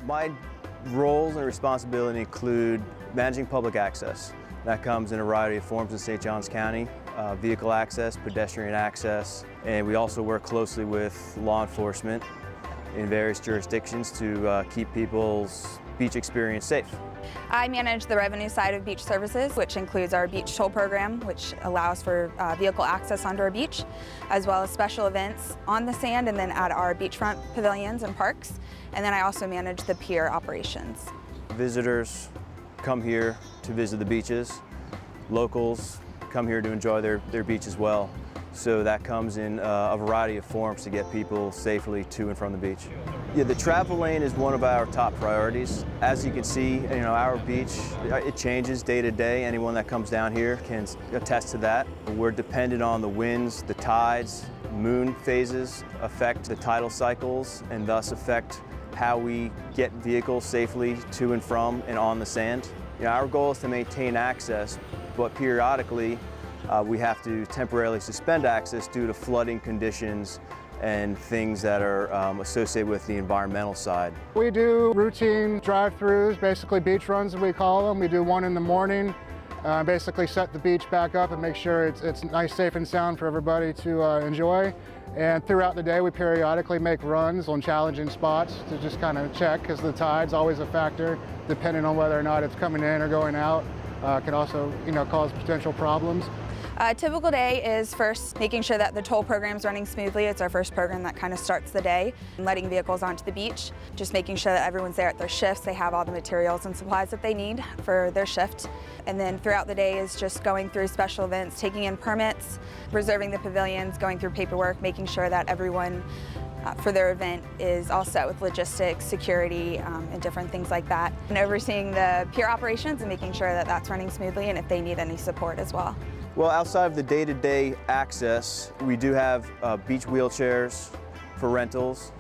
My roles and responsibility include managing public access. That comes in a variety of forms in St. Johns County, vehicle access, pedestrian access, and we also work closely with law enforcement in various jurisdictions to keep people's beach experience safe. I manage the revenue side of beach services, which includes our beach toll program, which allows for vehicle access onto our beach, as well as special events on the sand and then at our beachfront pavilions and parks. And then I also manage the pier operations. Visitors come here to visit the beaches. Locals come here to enjoy their beach as well. So that comes in a variety of forms to get people safely to and from the beach. Yeah, the travel lane is one of our top priorities. As you can see, our beach, it changes day to day. Anyone that comes down here can attest to that. We're dependent on the winds, the tides, moon phases affect the tidal cycles and thus affect how we get vehicles safely to and from and on the sand. Our goal is to maintain access, but periodically we have to temporarily suspend access due to flooding conditions and things that are associated with the environmental side. We do routine drive-throughs, basically beach runs as we call them. We do one in the morning, basically set the beach back up and make sure it's nice, safe and sound for everybody to enjoy. And throughout the day we periodically make runs on challenging spots to just kind of check, because the tide's always a factor depending on whether or not it's coming in or going out. Can also cause potential problems. A typical day is first making sure that the toll program's running smoothly. It's our first program that kind of starts the day. Letting vehicles onto the beach, just making sure that everyone's there at their shifts, they have all the materials and supplies that they need for their shift. And then throughout the day is just going through special events, taking in permits, reserving the pavilions, going through paperwork, making sure that everyone for their event is all set with logistics, security, and different things like that. And overseeing the pier operations and making sure that that's running smoothly and if they need any support as well. Well, outside of the day-to-day access, we do have beach wheelchairs for rentals.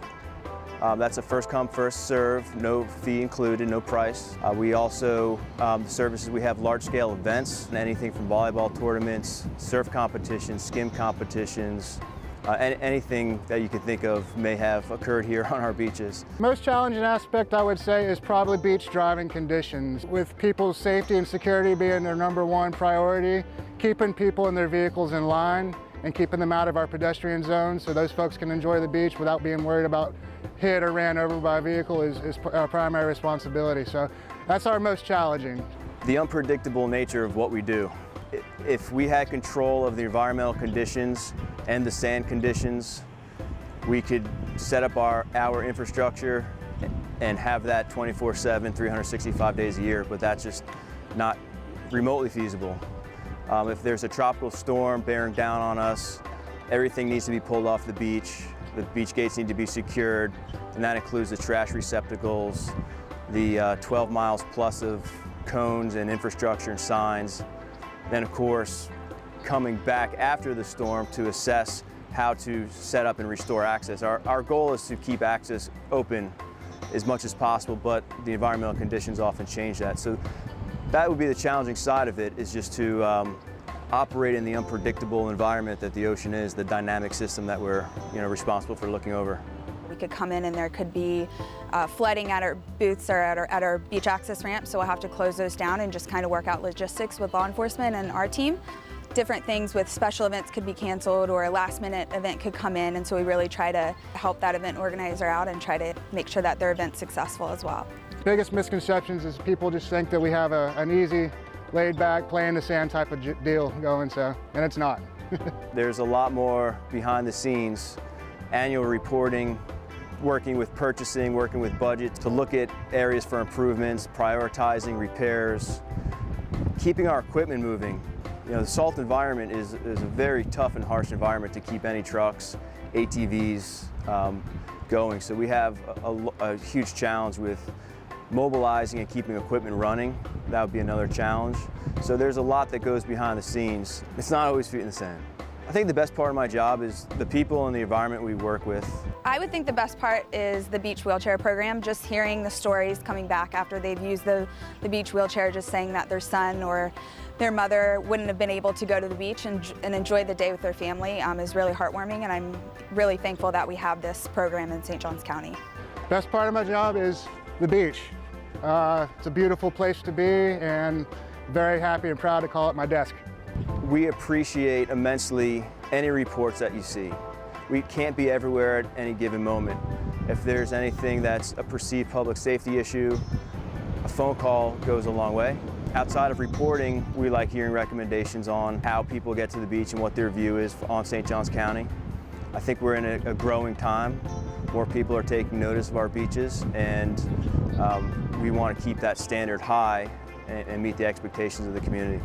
That's a first come, first serve, no fee included, no price. We also, the services, we have large scale events, anything from volleyball tournaments, surf competitions, skim competitions, anything that you could think of may have occurred here on our beaches. Most challenging aspect, I would say, is probably beach driving conditions. With people's safety and security being their #1 priority, keeping people in their vehicles in line and keeping them out of our pedestrian zone so those folks can enjoy the beach without being worried about hit or ran over by a vehicle is our primary responsibility. So that's our most challenging. The unpredictable nature of what we do. If we had control of the environmental conditions and the sand conditions, we could set up our infrastructure and have that 24/7, 365 days a year, but that's just not remotely feasible. If there's a tropical storm bearing down on us, everything needs to be pulled off the beach gates need to be secured, and that includes the trash receptacles, the 12 miles plus of cones and infrastructure and signs. Then, of course, coming back after the storm to assess how to set up and restore access. Our goal is to keep access open as much as possible, but the environmental conditions often change that. So that would be the challenging side of it, is just to operate in the unpredictable environment that the ocean is, the dynamic system that we're responsible for looking over. We could come in and there could be flooding at our booths or at our beach access ramp, so we'll have to close those down and just kind of work out logistics with law enforcement and our team. Different things with special events could be canceled, or a last minute event could come in, and so we really try to help that event organizer out and try to make sure that their event's successful as well. Biggest misconceptions is people just think that we have an easy, laid back, play in the sand type of deal going, and it's not. There's a lot more behind the scenes, annual reporting, working with purchasing, working with budget to look at areas for improvements, prioritizing repairs, keeping our equipment moving. The salt environment is a very tough and harsh environment to keep any trucks, ATVs going. So we have a huge challenge with mobilizing and keeping equipment running. That would be another challenge. So there's a lot that goes behind the scenes. It's not always feet in the sand. I think the best part of my job is the people and the environment we work with. I would think the best part is the beach wheelchair program, just hearing the stories coming back after they've used the beach wheelchair, just saying that their son or their mother wouldn't have been able to go to the beach and enjoy the day with their family is really heartwarming, and I'm really thankful that we have this program in St. Johns County. Best part of my job is the beach. It's a beautiful place to be, and very happy and proud to call it my desk. We appreciate immensely any reports that you see. We can't be everywhere at any given moment. If there's anything that's a perceived public safety issue, a phone call goes a long way. Outside of reporting, we like hearing recommendations on how people get to the beach and what their view is on St. Johns County. I think we're in a growing time. More people are taking notice of our beaches, and we want to keep that standard high and meet the expectations of the community.